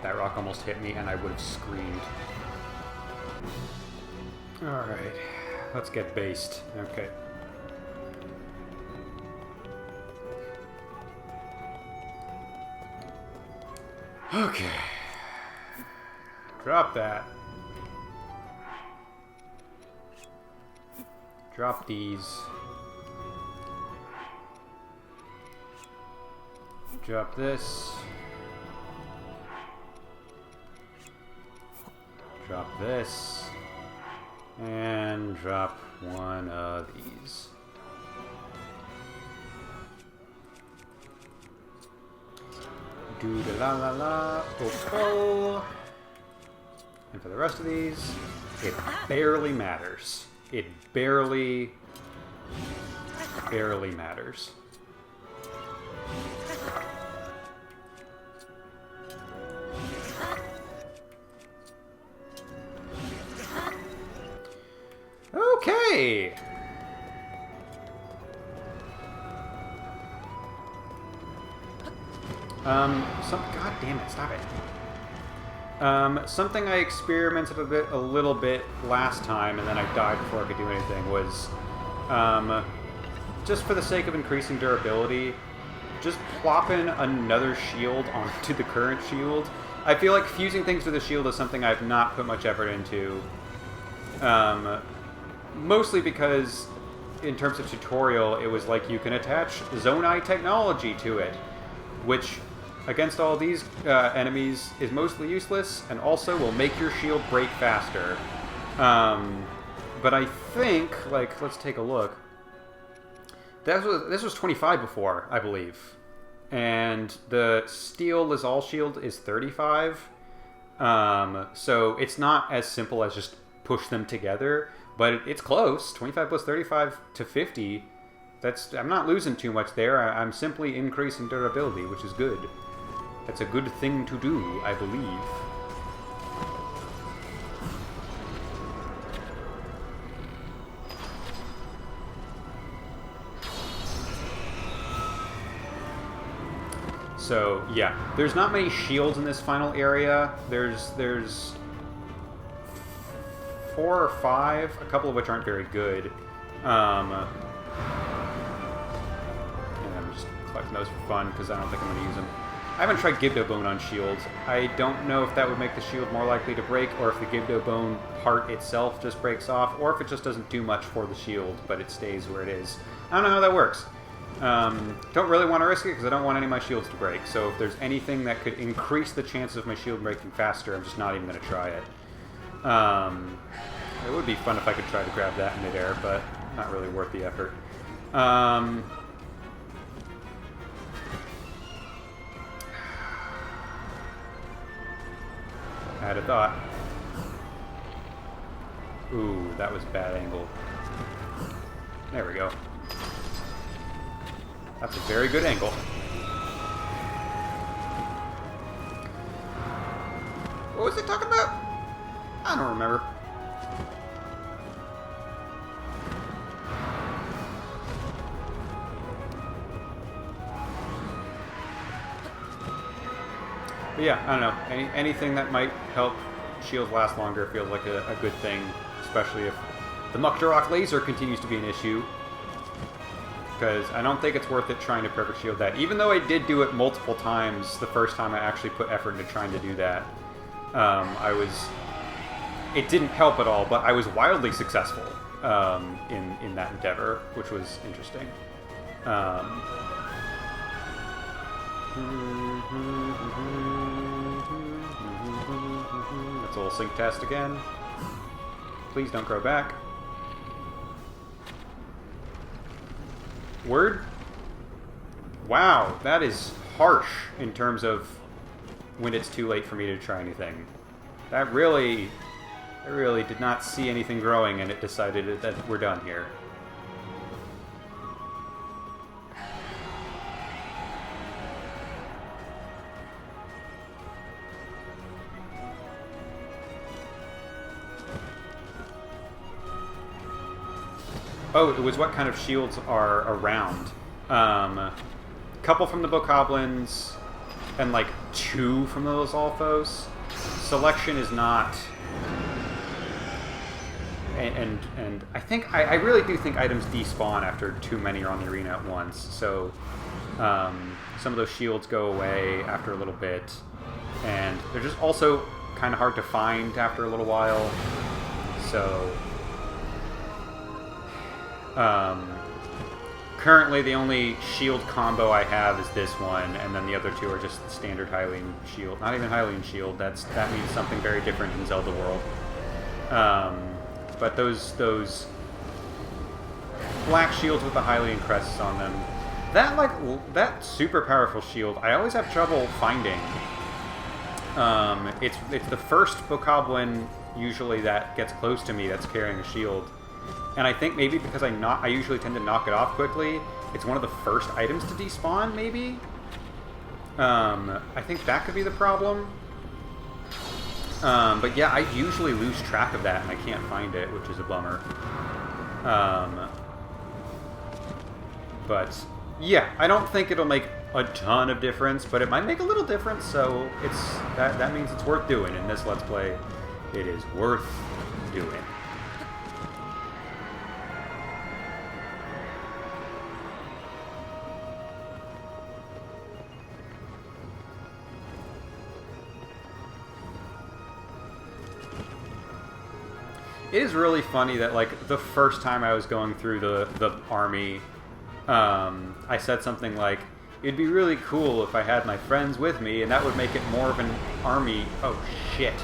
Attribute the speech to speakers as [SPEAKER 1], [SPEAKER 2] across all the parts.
[SPEAKER 1] That rock almost hit me and I would have screamed. Alright, let's get based. Okay. Okay. Drop that. Drop these. Drop this. Drop this. And drop one of these. Do the la la la. Oh. And for the rest of these, it barely matters. It barely matters. Okay. God damn it, stop it. Something I experimented a little bit last time, and then I died before I could do anything, was, just for the sake of increasing durability, just plopping another shield onto the current shield. I feel like fusing things to the shield is something I've not put much effort into. Mostly because, in terms of tutorial, it was like you can attach Zonai technology to it, which, against all these enemies, is mostly useless, and also will make your shield break faster. But I think, like, let's take a look. This was 25 before, I believe. And the Steel Lazal shield is 35. So it's not as simple as just push them together, but it's close. 25 plus 35 to 50. I'm not losing too much there. I'm simply increasing durability, which is good. That's a good thing to do, I believe. So, yeah. There's not many shields in this final area. There's 4 or 5, a couple of which aren't very good. And I'm just collecting those for fun, because I don't think I'm going to use them. I haven't tried Gibdo Bone on shields. I don't know if that would make the shield more likely to break, or if the Gibdo Bone part itself just breaks off, or if it just doesn't do much for the shield, but it stays where it is. I don't know how that works. Don't really want to risk it, because I don't want any of my shields to break. So if there's anything that could increase the chances of my shield breaking faster, I'm just not even going to try it. It would be fun if I could try to grab that in midair, but not really worth the effort. I had a thought. Ooh, that was a bad angle. There we go. That's a very good angle. What was it talking about? I don't remember. But yeah, I don't know. Anything that might help shields last longer feels like a good thing, especially if the Mucktorok laser continues to be an issue. Because I don't think it's worth it trying to perfect shield that. Even though I did do it multiple times the first time I actually put effort into trying to do that. It didn't help at all, but I was wildly successful in that endeavor, which was interesting. That's a little sync test again. Please don't grow back. Word? Wow, that is harsh in terms of when it's too late for me to try anything. I really did not see anything growing, and it decided that we're done here. Oh, it was what kind of shields are around. Couple from the Bokoblins, and like 2 from those Alphos, selection is not... And I think, I really do think items despawn after too many are on the arena at once, so some of those shields go away after a little bit, and they're just also kind of hard to find after a little while, so... currently the only shield combo I have is this one, and then the other 2 are just standard Hylian shield. Not even Hylian shield, that means something very different in Zelda world. But those black shields with the Hylian crests on them, that super powerful shield, I always have trouble finding. It's the first Bokoblin usually that gets close to me that's carrying a shield. And I think maybe because I usually tend to knock it off quickly, it's one of the first items to despawn, maybe? I think that could be the problem. But yeah, I usually lose track of that and I can't find it, which is a bummer. But yeah, I don't think it'll make a ton of difference, but it might make a little difference, so that means it's worth doing. In this Let's Play, it is worth doing. It is really funny that, like, the first time I was going through the army, I said something like, it'd be really cool if I had my friends with me, and that would make it more of an army... Oh, shit.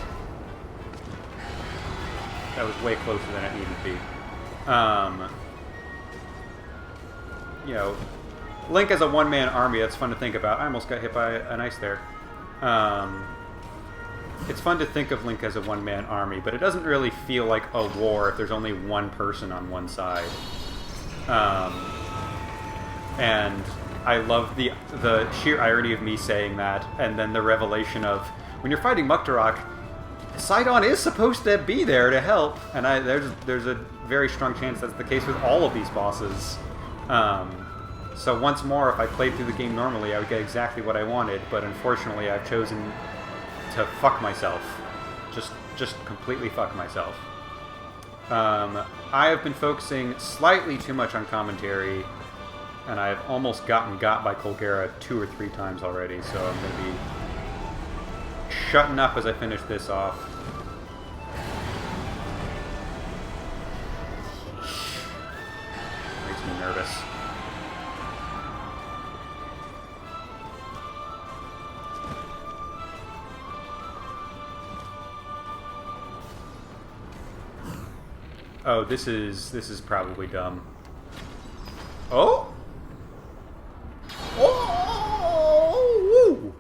[SPEAKER 1] That was way closer than it needed to be. You know, Link as a one-man army, that's fun to think about. I almost got hit by an ice there. It's fun to think of Link as a one-man army, but it doesn't really feel like a war if there's only one person on one side. And I love the sheer irony of me saying that, and then the revelation of, when you're fighting Mucktorok, Sidon is supposed to be there to help, and there's a very strong chance that's the case with all of these bosses. So once more, if I played through the game normally, I would get exactly what I wanted, but unfortunately I've chosen to fuck myself. Just completely fuck myself. I have been focusing slightly too much on commentary, and I've almost gotten got by Colgera 2 or 3 times already, so I'm going to be shutting up as I finish this off. Makes me nervous. Oh, this is probably dumb. Oh! Oh!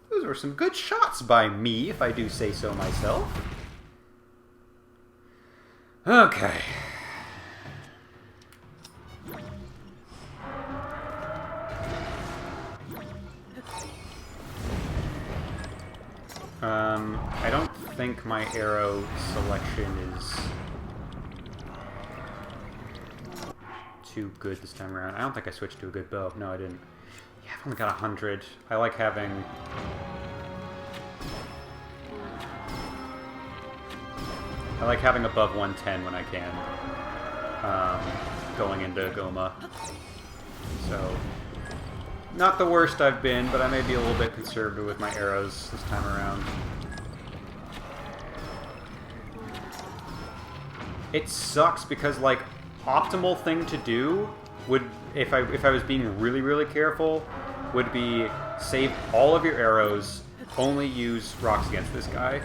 [SPEAKER 1] Those were some good shots by me, if I do say so myself. Okay. I don't think my arrow selection is too good this time around. I don't think I switched to a good bow. No, I didn't. Yeah, I've only got 100. I like having... above 110 when I can. Going into Goma. So... not the worst I've been, but I may be a little bit conservative with my arrows this time around. It sucks because, like, optimal thing to do would, if I was being really, really careful, would be save all of your arrows, only use rocks against this guy.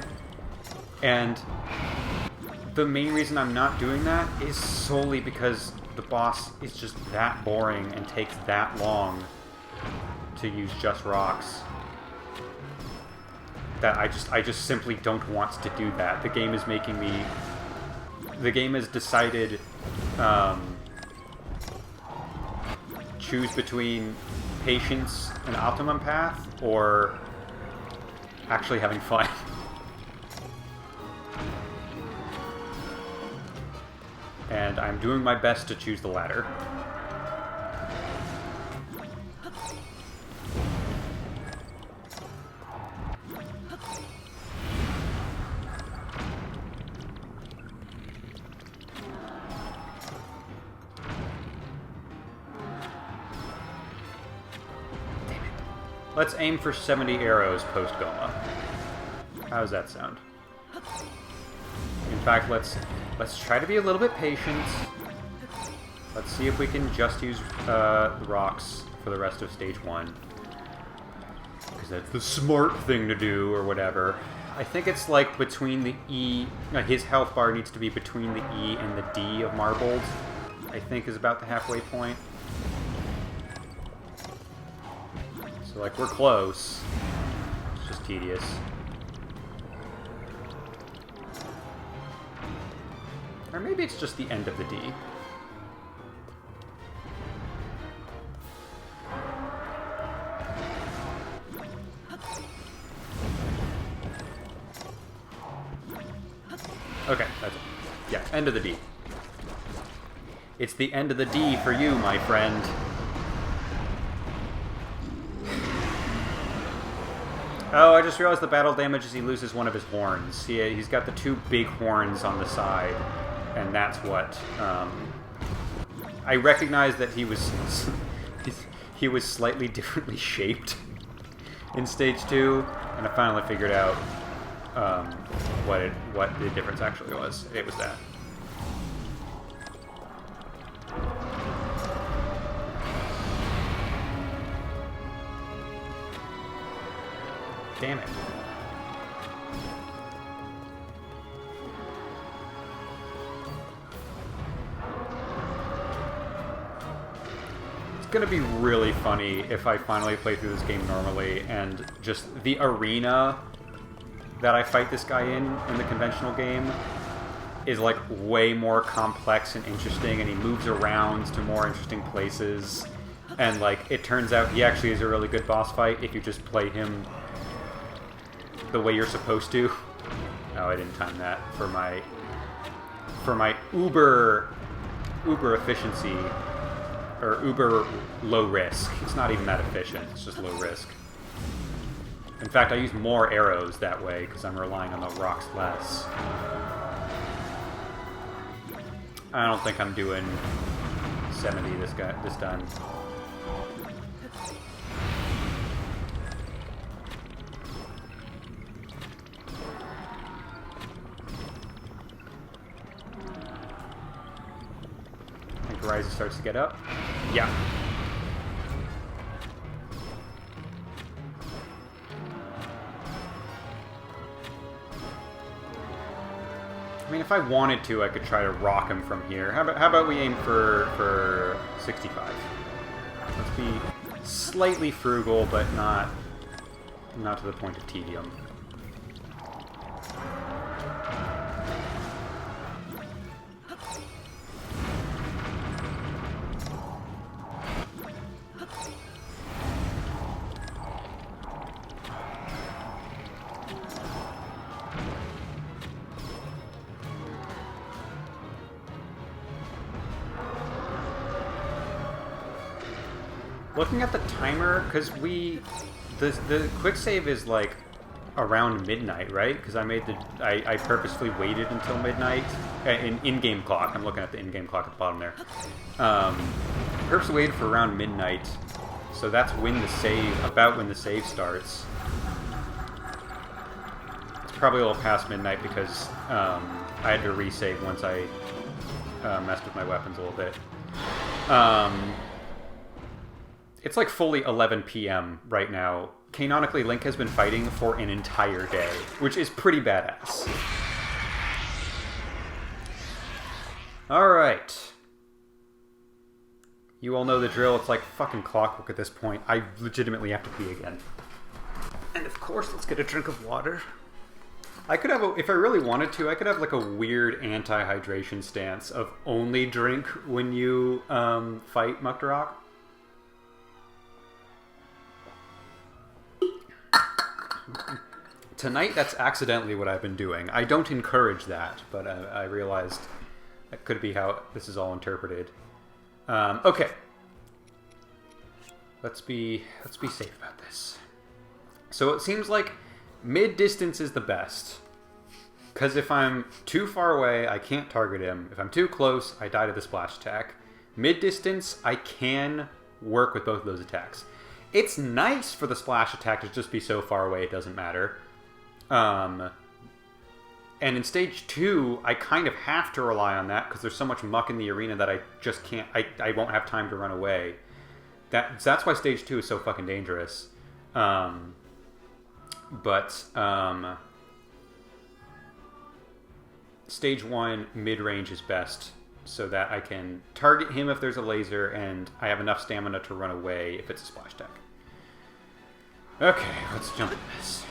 [SPEAKER 1] And the main reason I'm not doing that is solely because the boss is just that boring and takes that long to use just rocks, that I just simply don't want to do that. The game is making me... the game has decided choose between patience and optimum path or actually having fun. And I'm doing my best to choose the latter. Let's aim for 70 arrows post-Goma. How does that sound? In fact, let's try to be a little bit patient. Let's see if we can just use the rocks for the rest of stage 1. Because that's the smart thing to do, or whatever. I think it's like between the E... his health bar needs to be between the E and the D of Marbled. I think is about the halfway point. So, like, we're close. It's just tedious. Or maybe it's just the end of the D. Okay, that's it. Yeah, end of the D. It's the end of the D for you, my friend. Oh, I just realized the battle damage is he loses one of his horns. He's got the 2 big horns on the side, and that's what... I recognize that he was he was slightly differently shaped in stage 2, and I finally figured out what the difference actually was. It was that. Damn it. It's gonna be really funny if I finally play through this game normally and just the arena that I fight this guy in the conventional game is like way more complex and interesting, and he moves around to more interesting places, and like it turns out he actually is a really good boss fight if you just play him the way you're supposed to. Oh, I didn't time that for my uber efficiency, or uber low risk. It's not even that efficient, it's just low risk. In fact, I use more arrows that way because I'm relying on the rocks less. I don't think I'm doing 70 this done. I think Horizon starts to get up. Yeah. I mean, if I wanted to, I could try to rock him from here. How about we aim for 65? Let's be slightly frugal, but not to the point of tedium. Looking at the timer, because the quick save is like around midnight, right? Because I purposefully waited until midnight. In-game clock. I'm looking at the in-game clock at the bottom there. Purposely waited for around midnight, so that's when about when the save starts. It's probably a little past midnight because I had to resave once I messed with my weapons a little bit. It's like fully 11 p.m. right now. Canonically, Link has been fighting for an entire day, which is pretty badass. Alright. You all know the drill. It's like fucking clockwork at this point. I legitimately have to pee again. And of course, let's get a drink of water. I could have, if I really wanted to, I could have like a weird anti-hydration stance of only drink when you fight Mucktorok. Tonight, that's accidentally what I've been doing. I don't encourage that, but I realized that could be how this is all interpreted. Okay. Let's be safe about this. So it seems like mid-distance is the best. Because if I'm too far away, I can't target him. If I'm too close, I die to the splash attack. Mid-distance, I can work with both of those attacks. It's nice for the splash attack to just be so far away it doesn't matter. And in stage 2, I kind of have to rely on that because there's so much muck in the arena that I just can't... I won't have time to run away. That's why stage 2 is so fucking dangerous. Stage 1, mid-range is best so that I can target him if there's a laser and I have enough stamina to run away if it's a splash attack. Okay, let's jump in this.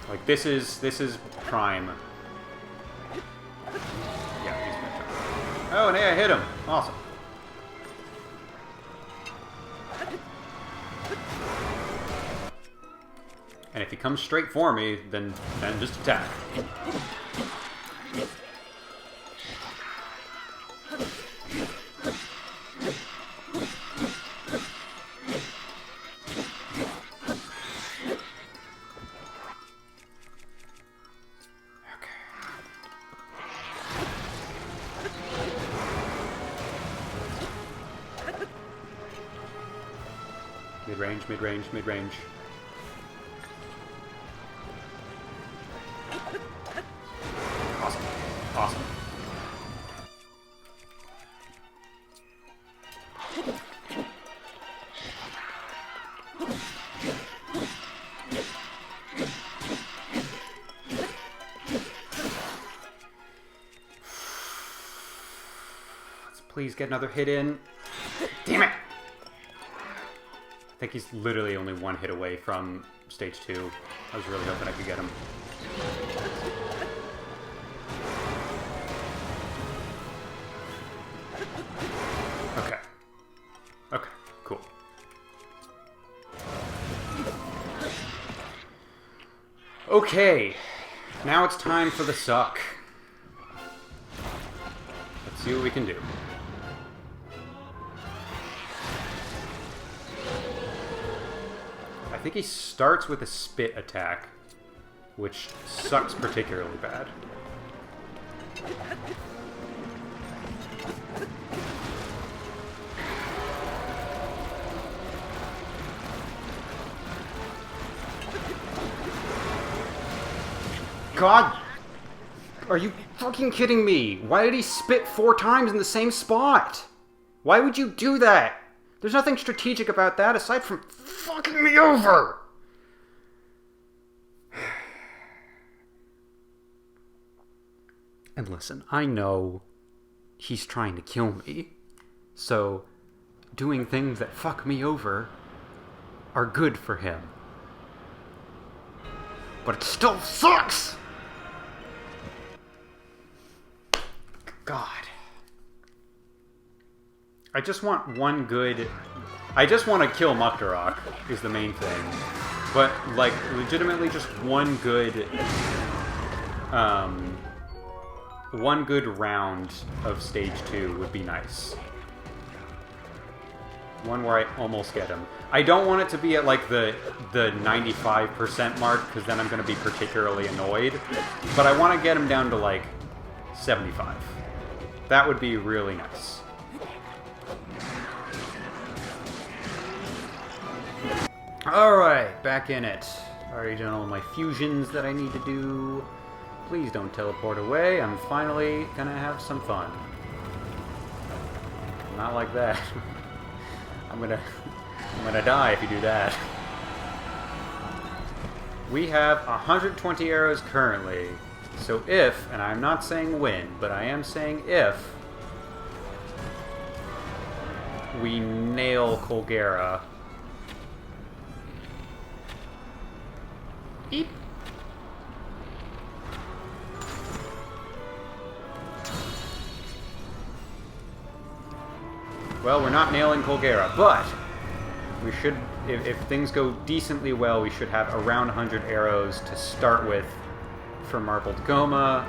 [SPEAKER 1] Like, this is prime. Yeah, he's gonna jump. Oh, and hey, I hit him. Awesome. And if he comes straight for me, then just attack. Mid-range. Awesome. Let's please get another hit in. Damn it! I think he's literally only one hit away from stage 2. I was really hoping I could get him. Okay, cool. Okay, now it's time for the suck. Let's see what we can do. I think he starts with a spit attack, which sucks particularly bad. God, are you fucking kidding me? Why did he spit 4 times in the same spot? Why would you do that? There's nothing strategic about that aside from fucking me over. And listen, I know he's trying to kill me, so doing things that fuck me over are good for him. But it still sucks! God. I just want to kill Mucktorok is the main thing. But, like, legitimately just one good round of stage 2 would be nice. One where I almost get him. I don't want it to be at, like, the 95% mark, because then I'm going to be particularly annoyed. But I want to get him down to, like, 75. That would be really nice. Alright, back in it. Already done all my fusions that I need to do. Please don't teleport away. I'm finally gonna have some fun. Not like that. I'm gonna die if you do that. We have 120 arrows currently. So if, and I'm not saying when, but I am saying if, we nail Colgera. Eep. Well, we're not nailing Colgera, but we should, if things go decently well, we should have around 100 arrows to start with for Marbled Goma,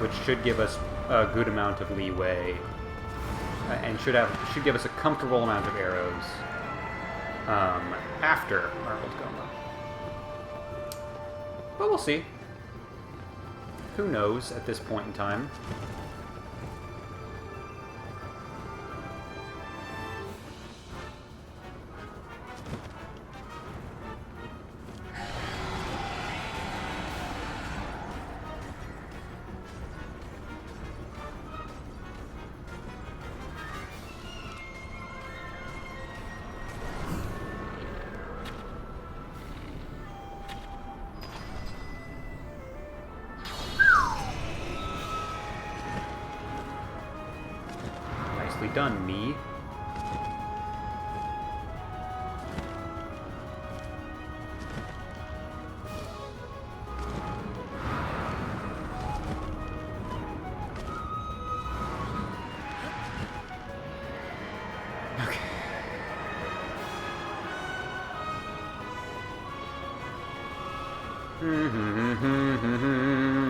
[SPEAKER 1] which should give us a good amount of leeway, and should give us a comfortable amount of arrows after Marbled Goma. But we'll see. Who knows at this point in time? done, me.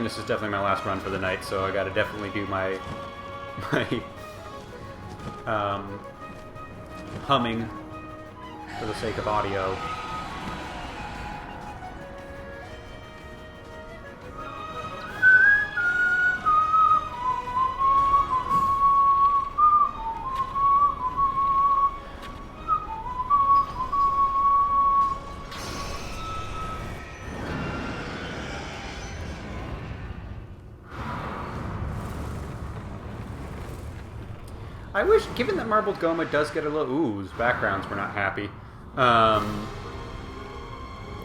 [SPEAKER 2] This is definitely my last run for the night, so I gotta definitely do my humming for the sake of audio.
[SPEAKER 1] I wish, given that Marbled Goma does get a little... Ooh, his backgrounds were not happy.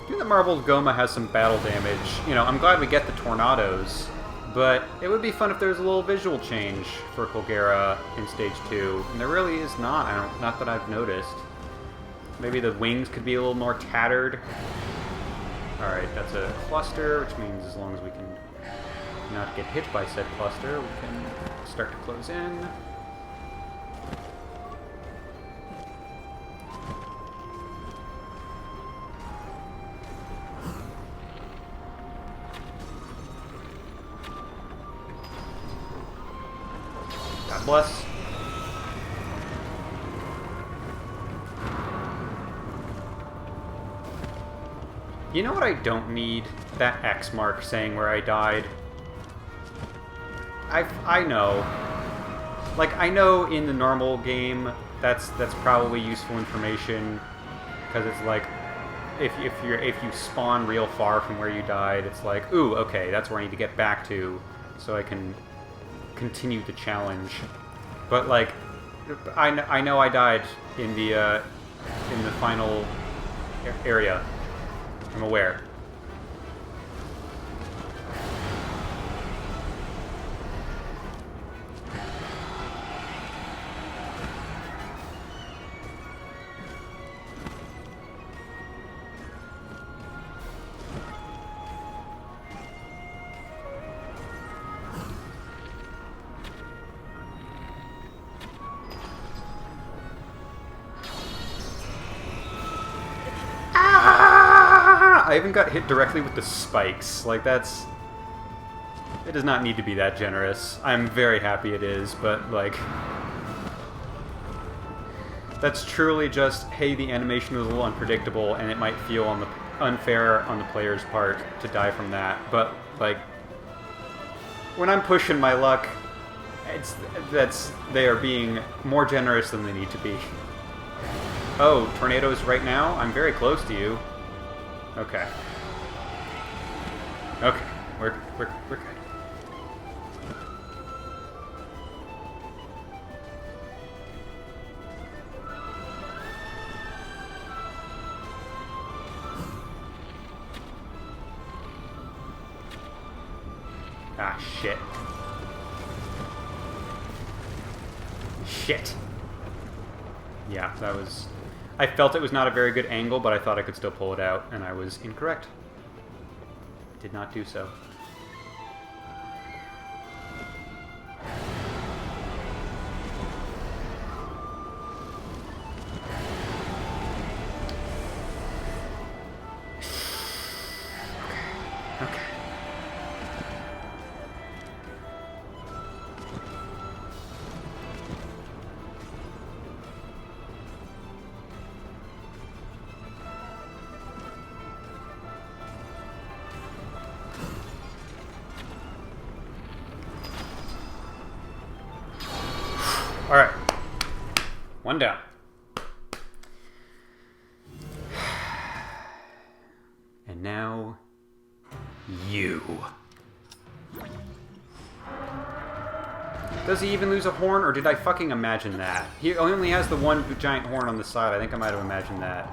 [SPEAKER 1] Given that Marbled Goma has some battle damage, you know, I'm glad we get the tornadoes, but it would be fun if there was a little visual change for Colgera in Stage 2, and there really is not. Not that I've noticed. Maybe the wings could be a little more tattered. Alright, that's a cluster, which means as long as we can not get hit by said cluster, we can start to close in. God bless. You know what I don't need? That X mark saying where I died. I know. Like, I know in the normal game that's probably useful information, because it's like if you spawn real far from where you died, it's like, ooh, okay, that's where I need to get back to so I can continue the challenge. But like, I know I died in the final area. I'm aware. I even got hit directly with the spikes. Like, that's... It does not need to be that generous. I'm very happy it is, but, like... That's truly just, hey, the animation was a little unpredictable, and it might feel unfair on the player's part to die from that. But, like... When I'm pushing my luck, they are being more generous than they need to be. Oh, tornadoes right now? I'm very close to you. Okay. Okay, we're good. Ah, shit. Shit. Yeah, that was... I felt it was not a very good angle, but I thought I could still pull it out, and I was incorrect. Did not do so. Okay. Alright. One down. And now... you. Does he even lose a horn, or did I fucking imagine that? He only has the one giant horn on the side. I think I might have imagined that.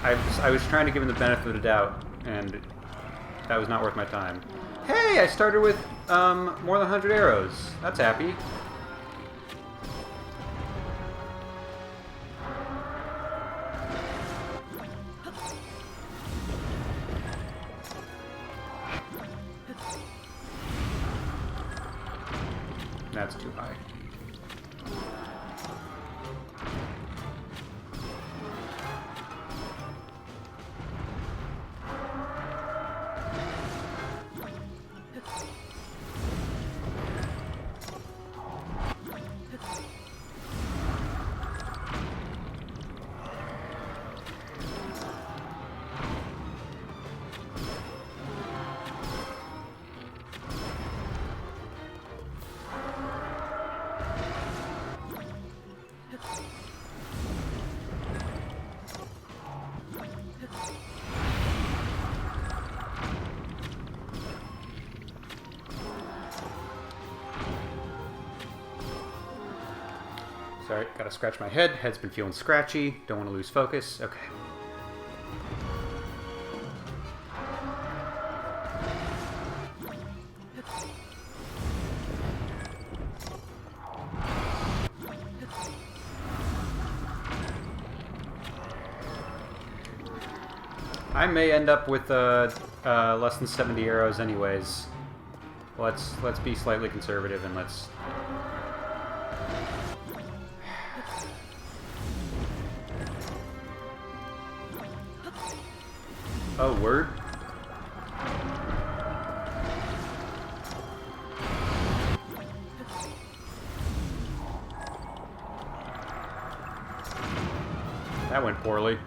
[SPEAKER 1] I was trying to give him the benefit of the doubt, and that was not worth my time. Hey, I started with more than 100 arrows. That's happy. That's too high. Sorry, gotta scratch my head. Head's been feeling scratchy. Don't want to lose focus. Okay. I may end up with less than 70 arrows anyways. Let's be slightly conservative and let's... Oh, word? That went poorly.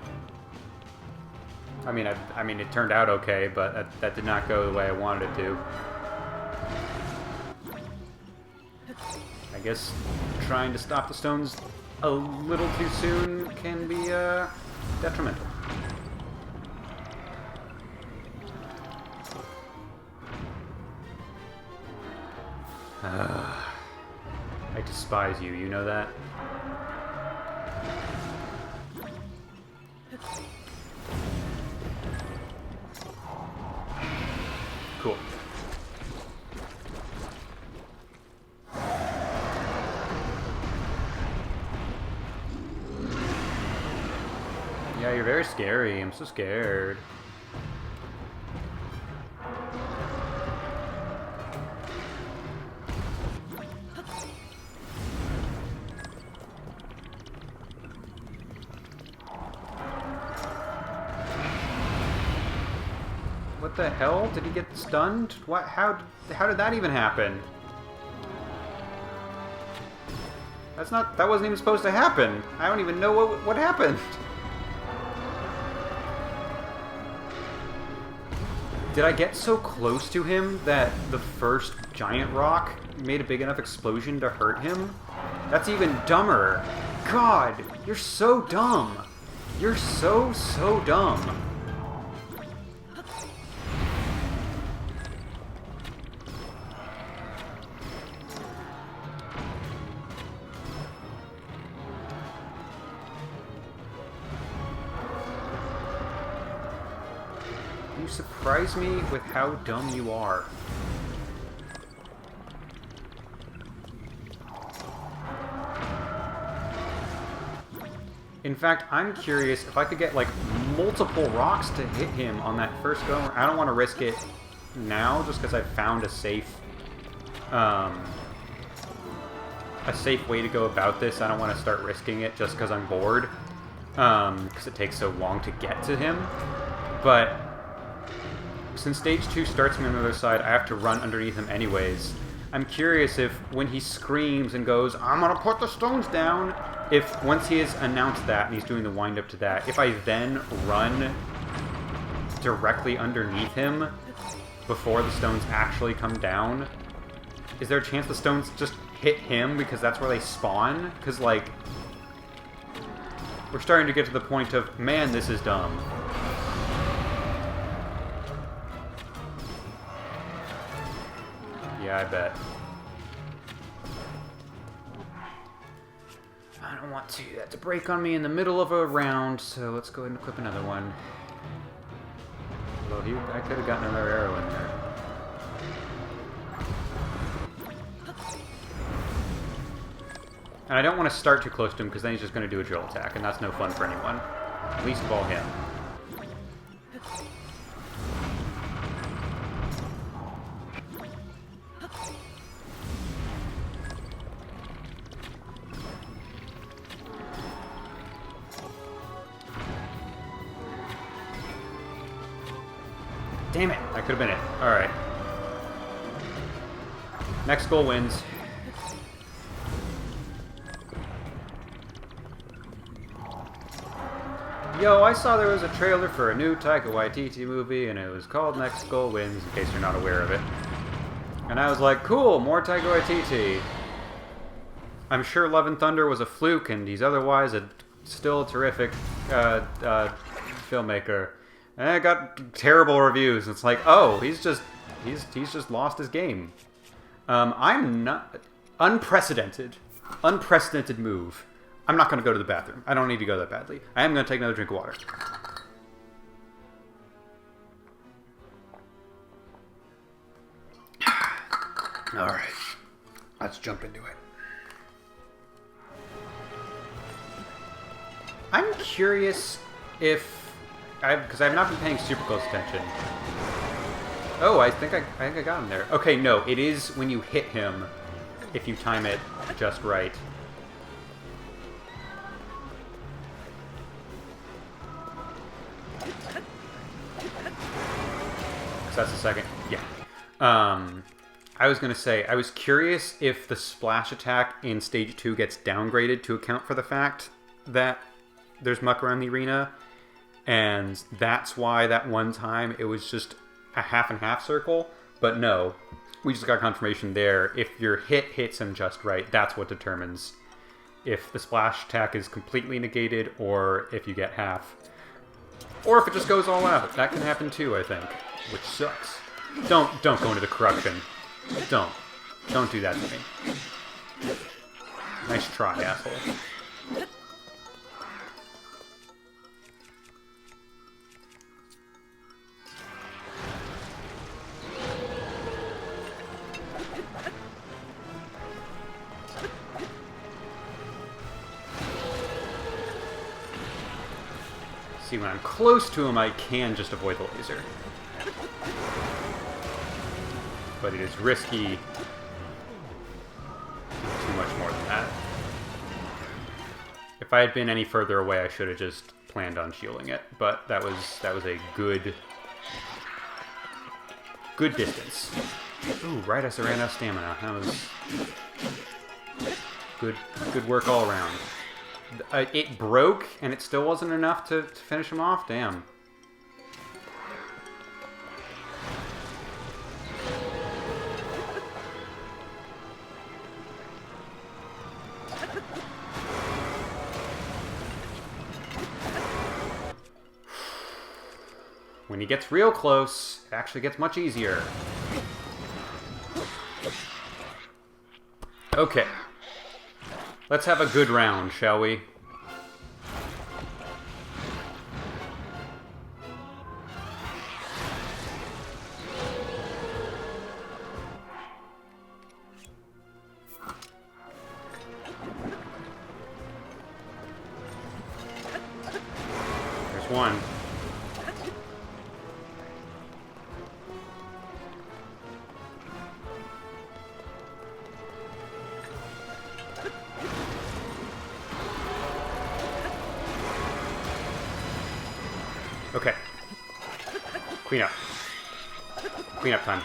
[SPEAKER 1] I mean, it turned out okay, but that did not go the way I wanted it to. I guess trying to stop the stones a little too soon can be detrimental. I despise you, you know that? Cool. Yeah, you're very scary. I'm so scared. What the hell? Did he get stunned? What? How did that even happen? That wasn't even supposed to happen. I don't even know what happened. Did I get so close to him that the first giant rock made a big enough explosion to hurt him? That's even dumber. God, you're so dumb. You're so dumb. You surprise me with how dumb you are. In fact, I'm curious if I could get, like, multiple rocks to hit him on that first go. I don't want to risk it now, just because I've found a safe way to go about this. I don't want to start risking it just because I'm bored, because it takes so long to get to him. But since stage 2 starts me on the other side, I have to run underneath him anyways. I'm curious if, when he screams and goes, "I'm gonna put the stones down," if once he has announced that and he's doing the wind-up to that, if I then run directly underneath him before the stones actually come down, is there a chance the stones just hit him because that's where they spawn? Because, like, we're starting to get to the point of, man, this is dumb. Yeah, I bet. I don't want that to break on me in the middle of a round, so let's go ahead and equip another one. Although I could have gotten another arrow in there. And I don't want to start too close to him, because then he's just going to do a drill attack, and that's no fun for anyone. Least of all him. Damn it. That could have been it. Alright. Next goal wins. Yo, I saw there was a trailer for a new Taika Waititi movie, and it was called Next Goal Wins, in case you're not aware of it. And I was like, cool, more Taika Waititi. I'm sure Love and Thunder was a fluke, and he's otherwise still a terrific filmmaker. And I got terrible reviews. It's like, oh, he's just lost his game. I'm not unprecedented move. I'm not going to go to the bathroom. I don't need to go that badly. I am going to take another drink of water. All right, let's jump into it. I'm curious if because I've not been paying super close attention. Oh, I think I got him there. Okay, no, it is when you hit him, if you time it just right. So that's the second. Yeah. I was gonna say I was curious if the splash attack in stage 2 gets downgraded to account for the fact that there's muck around the arena, and that's why that one time it was just a half and half circle. But no, we just got confirmation there. If your hit hits him just right, that's what determines if the splash attack is completely negated or if you get half. Or if it just goes all out. That can happen too, I think. Which sucks. Don't go into the corruption. Don't do that to me. Nice try, asshole. See, when I'm close to him, I can just avoid the laser. But it is risky to do too much more than that. If I had been any further away, I should have just planned on shielding it. But that was a good distance. Ooh, right as I ran out of stamina. That was good work all around. It broke, and it still wasn't enough to finish him off? Damn. When he gets real close, it actually gets much easier. Okay. Let's have a good round, shall we? There's one. Okay. Clean up. Clean up time.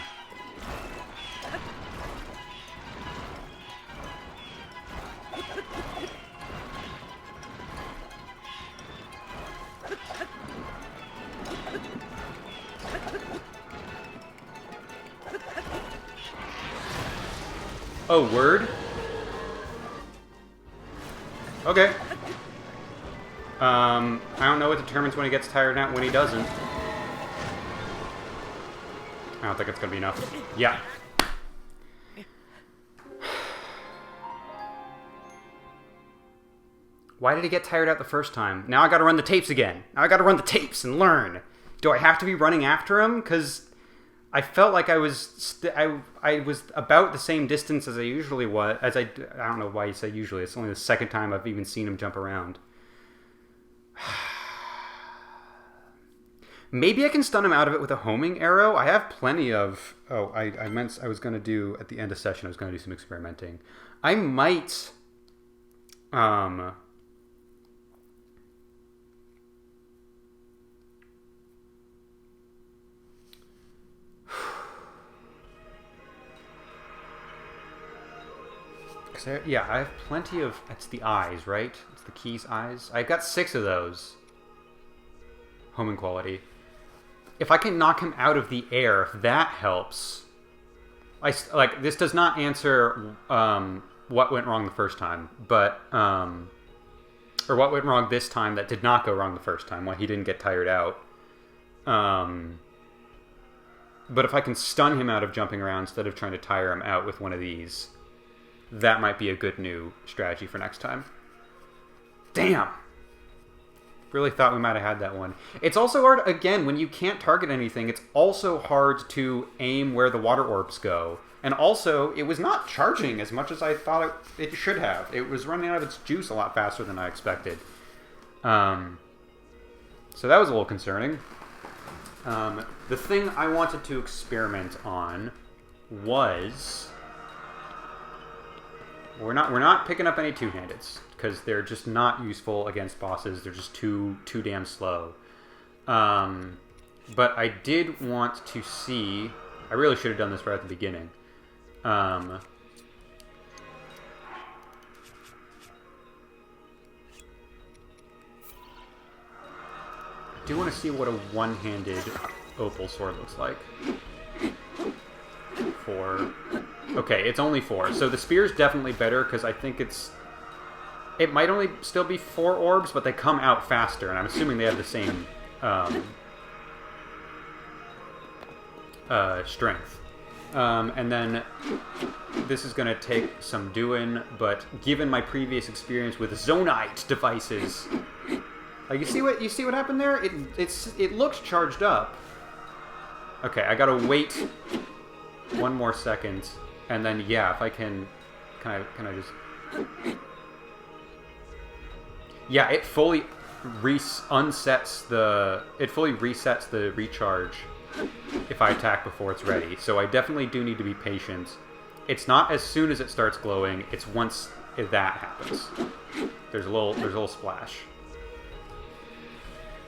[SPEAKER 1] Oh, word? Okay. I don't know what determines when he gets tired and when he doesn't. I don't think it's gonna be enough. Yeah. Why did he get tired out the first time? Now I gotta run the tapes again. Now I gotta run the tapes and learn. Do I have to be running after him? Because I felt like I was about the same distance as I usually was. I don't know why you say usually. It's only the second time I've even seen him jump around. Maybe I can stun him out of it with a homing arrow. I have plenty of... Oh, I meant I was going to do... At the end of session, I was going to do some experimenting. I might... Because, yeah, I have plenty of... It's the eyes, right? It's the key's eyes. I've got 6 of those. Homing quality. If I can knock him out of the air, if that helps... Like, this does not answer what went wrong the first time, but... or what went wrong this time that did not go wrong the first time, why he didn't get tired out. But if I can stun him out of jumping around instead of trying to tire him out with one of these, that might be a good new strategy for next time. Damn! Really thought we might have had that one. It's also hard, again, when you can't target anything, it's also hard to aim where the water orbs go. And also, it was not charging as much as I thought it should have. It was running out of its juice a lot faster than I expected. So that was a little concerning. The thing I wanted to experiment on was... We're not picking up any two-handeds, because they're just not useful against bosses. They're just too damn slow. But I did want to see... I really should have done this right at the beginning. I do want to see what a one-handed opal sword looks like. 4. Okay, it's only 4. So the spear's definitely better, because I think it might only still be 4 orbs, but they come out faster, and I'm assuming they have the same strength. And then this is going to take some doing, but given my previous experience with Zonite devices, like you see what happened there? It looks charged up. Okay, I gotta wait 1 more second, and then yeah, if I can I just... Yeah, it fully resets the recharge if I attack before it's ready. So I definitely do need to be patient. It's not as soon as it starts glowing, it's once that happens. There's a little splash.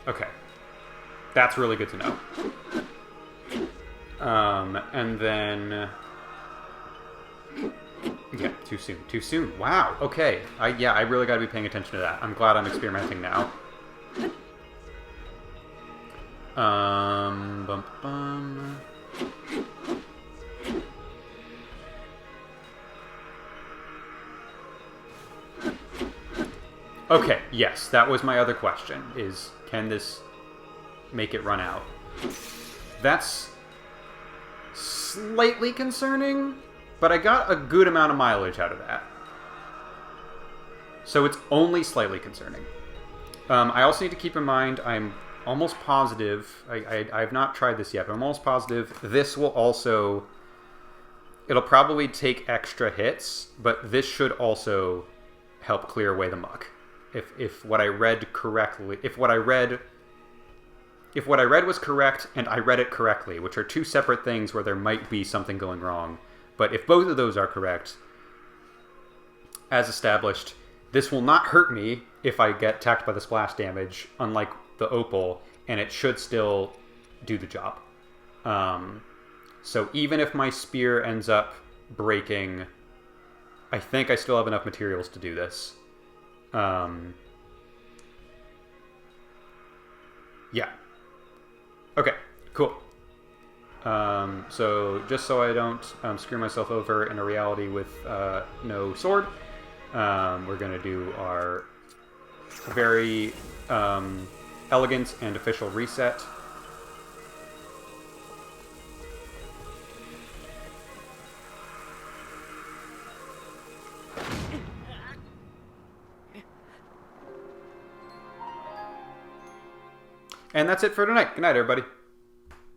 [SPEAKER 1] Okay. That's really good to know. And then... Yeah, too soon. Too soon. Wow, okay. I really gotta be paying attention to that. I'm glad I'm experimenting now. Bum, bum. Okay, yes, that was my other question, is can this make it run out? That's slightly concerning, but I got a good amount of mileage out of that. So it's only slightly concerning. I also need to keep in mind, I'm almost positive, I have not tried this yet, but I'm almost positive this will also, it'll probably take extra hits, but this should also help clear away the muck. If what I read correctly, if what I read was correct and I read it correctly, which are two separate things where there might be something going wrong, but if both of those are correct, as established, this will not hurt me if I get attacked by the splash damage, unlike the opal, and it should still do the job. So even if my spear ends up breaking, I think I still have enough materials to do this. Yeah. Okay, cool. So just so I don't screw myself over in a reality with no sword, we're going to do our very elegant and official reset. And that's it for tonight. Good night, everybody.